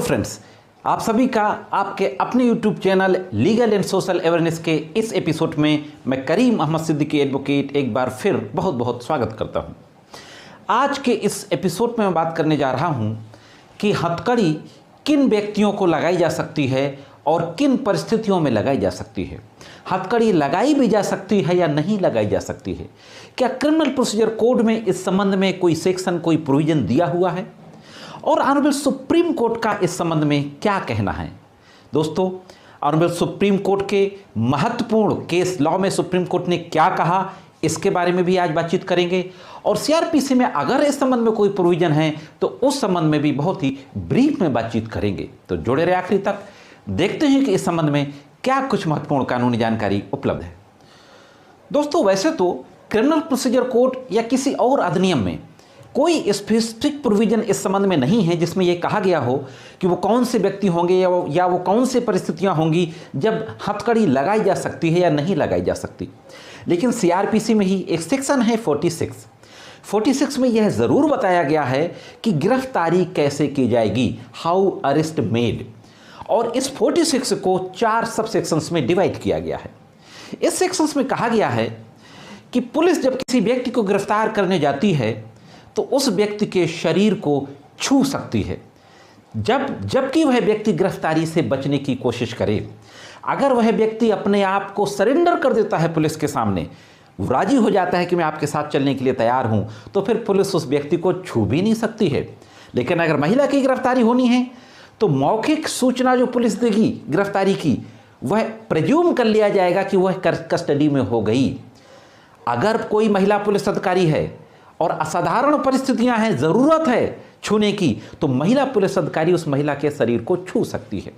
Friends, आप सभी का आपके अपने YouTube channel legal and social awareness के इस एपिसोड में मैं करीम अहमद सिद्दीकी एडवोकेट एक बार फिर बहुत बहुत स्वागत करता हूं। आज के इस एपिसोड में मैं बात करने जा रहा हूं कि हथकड़ी किन व्यक्तियों को लगाई जा सकती है और किन परिस्थितियों में लगाई जा सकती है। हथकड़ी लगाई भी जा सकती है या नहीं लगाई जा सकती है। क्या क्रिमिनल प्रोसीजर कोड में इस संबंध में कोई सेक्शन, कोई प्रोविजन दिया हुआ है और ऑनरेबल सुप्रीम कोर्ट का इस संबंध में क्या कहना है। दोस्तों, ऑनरेबल सुप्रीम कोर्ट के महत्वपूर्ण केस लॉ में सुप्रीम कोर्ट ने क्या कहा, इसके बारे में भी आज बातचीत करेंगे। और सीआरपीसी में अगर इस संबंध में कोई प्रोविजन है तो उस संबंध में भी बहुत ही ब्रीफ में बातचीत करेंगे। तो जुड़े रहे आखिरी तक, देखते हैं कि इस संबंध में क्या कुछ महत्वपूर्ण कानूनी जानकारी उपलब्ध है। दोस्तों, वैसे तो क्रिमिनल प्रोसीजर कोड या किसी और अधिनियम में कोई स्पेसिफिक प्रोविजन इस संबंध में नहीं है जिसमें यह कहा गया हो कि वो कौन से व्यक्ति होंगे या वो कौन से परिस्थितियां होंगी जब हथकड़ी लगाई जा सकती है या नहीं लगाई जा सकती। लेकिन सीआरपीसी में ही एक सेक्शन है 46 में यह ज़रूर बताया गया है कि गिरफ्तारी कैसे की जाएगी, हाउ अरेस्ट मेड। और इस 46 को 4 सब सेक्शंस में डिवाइड किया गया है। इस सेक्शंस में कहा गया है कि पुलिस जब किसी व्यक्ति को गिरफ्तार करने जाती है तो उस व्यक्ति के शरीर को छू सकती है जबकि वह व्यक्ति गिरफ्तारी से बचने की कोशिश करे। अगर वह व्यक्ति अपने आप को सरेंडर कर देता है पुलिस के सामने, राजी हो जाता है कि मैं आपके साथ चलने के लिए तैयार हूं, तो फिर पुलिस उस व्यक्ति को छू भी नहीं सकती है। लेकिन अगर महिला की गिरफ्तारी होनी है तो मौखिक सूचना जो पुलिस देगी गिरफ्तारी की, वह प्रेज्यूम कर लिया जाएगा कि वह कस्टडी में हो गई। अगर कोई महिला पुलिस अधिकारी है और असाधारण परिस्थितियां हैं, ज़रूरत है छूने की, तो महिला पुलिस अधिकारी उस महिला के शरीर को छू सकती है।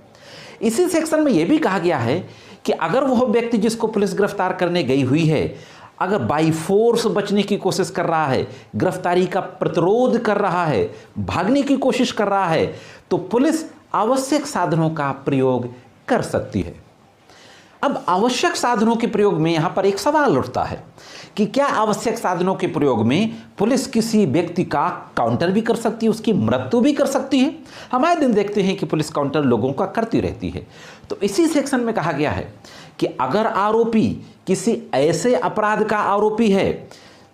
इसी सेक्शन में यह भी कहा गया है कि अगर वह व्यक्ति जिसको पुलिस गिरफ्तार करने गई हुई है अगर बाई फोर्स बचने की कोशिश कर रहा है, गिरफ्तारी का प्रतिरोध कर रहा है, भागने की कोशिश कर रहा है, तो पुलिस आवश्यक साधनों का प्रयोग कर सकती है। अब आवश्यक साधनों के प्रयोग में यहां पर एक सवाल उठता है कि क्या आवश्यक साधनों के प्रयोग में पुलिस किसी व्यक्ति का काउंटर भी कर सकती है, उसकी मृत्यु भी कर सकती है। हम आए दिन देखते हैं कि पुलिस काउंटर लोगों का करती रहती है। तो इसी सेक्शन में कहा गया है कि अगर आरोपी किसी ऐसे अपराध का आरोपी है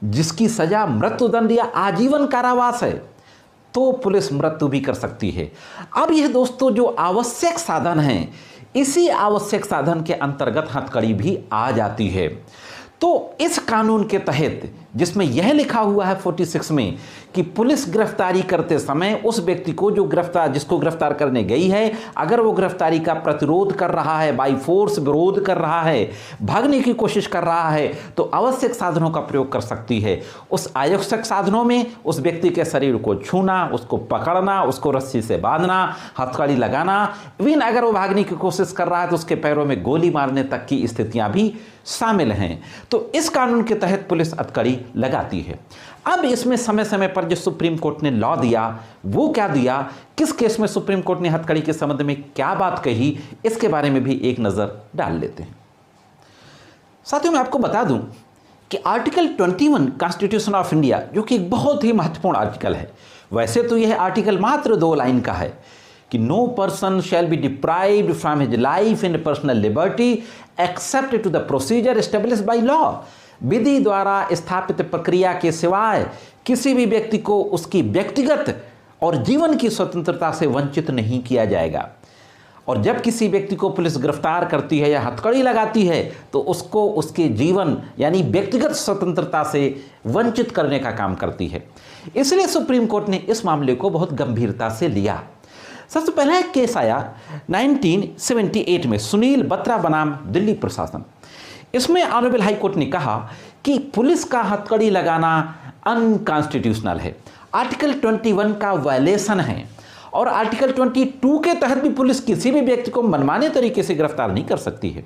जिसकी सजा मृत्युदंड या आजीवन कारावास है तो पुलिस मृत्यु भी कर सकती है। अब यह दोस्तों जो आवश्यक साधन हैं, इसी आवश्यक साधन के अंतर्गत हथकड़ी भी आ जाती है। तो इस कानून के तहत जिसमें यह लिखा हुआ है 46 में कि पुलिस गिरफ्तारी करते समय उस व्यक्ति को जिसको गिरफ्तार करने गई है, अगर वो गिरफ्तारी का प्रतिरोध कर रहा है, बाई फोर्स विरोध कर रहा है, भागने की कोशिश कर रहा है, तो आवश्यक साधनों का प्रयोग कर सकती है। उस आवश्यक साधनों में उस व्यक्ति के शरीर को छूना, उसको पकड़ना, उसको रस्सी से बांधना, हथकड़ी लगाना, इवन अगर वो भागने की कोशिश कर रहा है तो उसके पैरों में गोली मारने तक की स्थितियां भी शामिल हैं। तो इस कानून के तहत पुलिस हथकड़ी लगाती है। अब इसमें समय समय पर जो सुप्रीम कोर्ट ने लॉ दिया वो क्या दिया, किस केस में सुप्रीम कोर्ट ने हथकड़ी के संबंध में क्या बात कही, इसके बारे में भी एक नजर डाल लेते हैं। साथियों, मैं आपको बता दूं कि आर्टिकल 21 कॉन्स्टिट्यूशन ऑफ इंडिया, जो कि एक बहुत ही महत्वपूर्ण आर्टिकल है, वैसे तो यह आर्टिकल मात्र 2 लाइन का है कि no person shall be deprived from his life and personal liberty except to the procedure established by law. विधि द्वारा स्थापित प्रक्रिया के सिवाय किसी भी व्यक्ति को उसकी व्यक्तिगत और जीवन की स्वतंत्रता से वंचित नहीं किया जाएगा। और जब किसी व्यक्ति को पुलिस गिरफ्तार करती है या हथकड़ी लगाती है तो उसको उसके जीवन यानी व्यक्तिगत स्वतंत्रता से वंचित करने का काम करती है। इसलिए सुप्रीम कोर्ट ने इस मामले को बहुत गंभीरता से लिया। सबसे पहला एक केस आया 1978 में, सुनील बत्रा बनाम दिल्ली प्रशासन। इसमें ऑनरेबल हाई कोर्ट ने कहा कि पुलिस का हथकड़ी लगाना अनकॉन्स्टिट्यूशनल है, आर्टिकल 21 का वायलेशन है। और आर्टिकल 22 के तहत भी पुलिस किसी भी व्यक्ति को मनमाने तरीके से गिरफ्तार नहीं कर सकती है।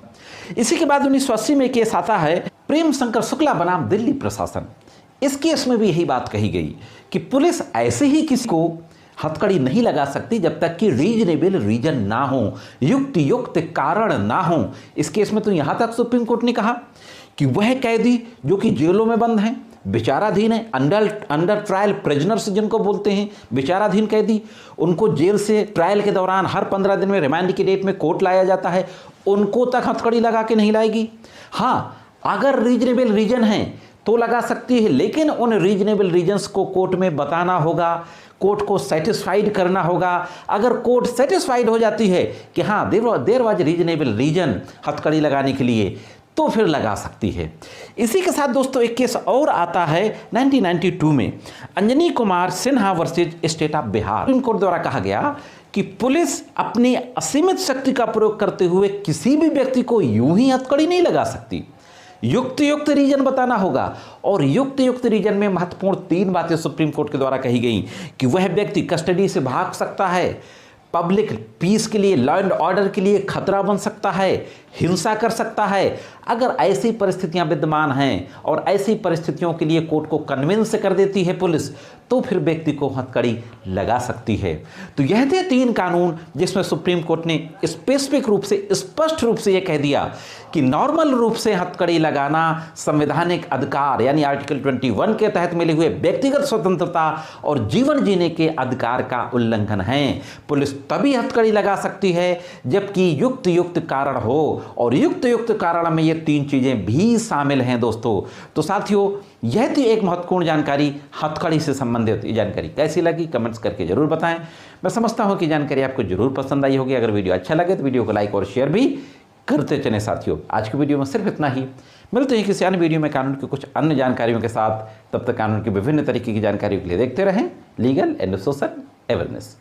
इसी के बाद 1980 में केस आता है प्रेम शंकर शुक्ला बनाम दिल्ली प्रशासन। इस केस में भी यही बात कही गई कि पुलिस ऐसे ही किसी को हथकड़ी नहीं लगा सकती जब तक कि रीजनेबल रीजन ना हो, युक्त कारण ना हो। इस केस में तो यहां तक सुप्रीम कोर्ट ने कहा कि वह कैदी जो कि जेलों में बंद हैं, विचाराधीन है, अंडर ट्रायल प्रिजनर्स जिनको बोलते हैं, विचाराधीन कैदी, उनको जेल से ट्रायल के दौरान हर 15 दिन में रिमांड की डेट में कोर्ट लाया जाता है, उनको तक हथकड़ी लगा के नहीं लाएगी। हाँ, अगर रीजनेबल रीजन है तो लगा सकती है, लेकिन उन रीजनेबल रीजन्स को कोर्ट में बताना होगा, कोर्ट को सेटिस्फाइड करना होगा। अगर कोर्ट सेटिस्फाइड हो जाती है कि हाँ देर वाज रीजनेबल रीजन हथकड़ी लगाने के लिए, तो फिर लगा सकती है। इसी के साथ दोस्तों एक केस और आता है 1992 में, Anjani Kumar Sinha versus state of Bihar. Supreme court द्वारा कहा गया कि पुलिस अपनी असीमित शक्ति का प्रयोग करते हुए किसी भी व्यक्ति को यूं ही हथकड़ी नहीं लगा सकती, युक्त रीजन बताना होगा। और युक्त रीजन में महत्वपूर्ण 3 बातें सुप्रीम कोर्ट के द्वारा कही गई कि वह व्यक्ति कस्टडी से भाग सकता है, पब्लिक पीस के लिए, लॉ एंड ऑर्डर के लिए खतरा बन सकता है, हिंसा कर सकता है। अगर ऐसी परिस्थितियां विद्यमान हैं और ऐसी परिस्थितियों के लिए कोर्ट को कन्विंस कर देती है पुलिस, तो फिर व्यक्ति को हथकड़ी लगा सकती है। तो यह थे 3 कानून जिसमें सुप्रीम कोर्ट ने स्पेसिफिक रूप से, स्पष्ट रूप से यह कह दिया कि नॉर्मल रूप से हथकड़ी लगाना संवैधानिक अधिकार यानी आर्टिकल 21 के तहत मिले हुए व्यक्तिगत स्वतंत्रता और जीवन जीने के अधिकार का उल्लंघन है। पुलिस तभी हथकड़ी लगा सकती है जबकि युक्त कारण हो, और युक्त कारण में ये 3 चीजें भी शामिल हैं दोस्तों। तो साथियों, यह थी एक महत्वपूर्ण जानकारी हथकड़ी से संबंधित। ये जानकारी कैसी लगी कमेंट्स करके जरूर बताएं। मैं समझता हूं कि जानकारी आपको जरूर पसंद आई होगी। अगर वीडियो अच्छा लगे तो वीडियो को लाइक और शेयर भी करते चलें। साथियों, आज की वीडियो में सिर्फ इतना ही। मिलते हैं किसी अन्य वीडियो में कानून की कुछ अन्य जानकारियों के साथ। तब तक कानून की विभिन्न तरीके की जानकारियों के लिए देखते रहें लीगल एंड सोशल अवेयरनेस।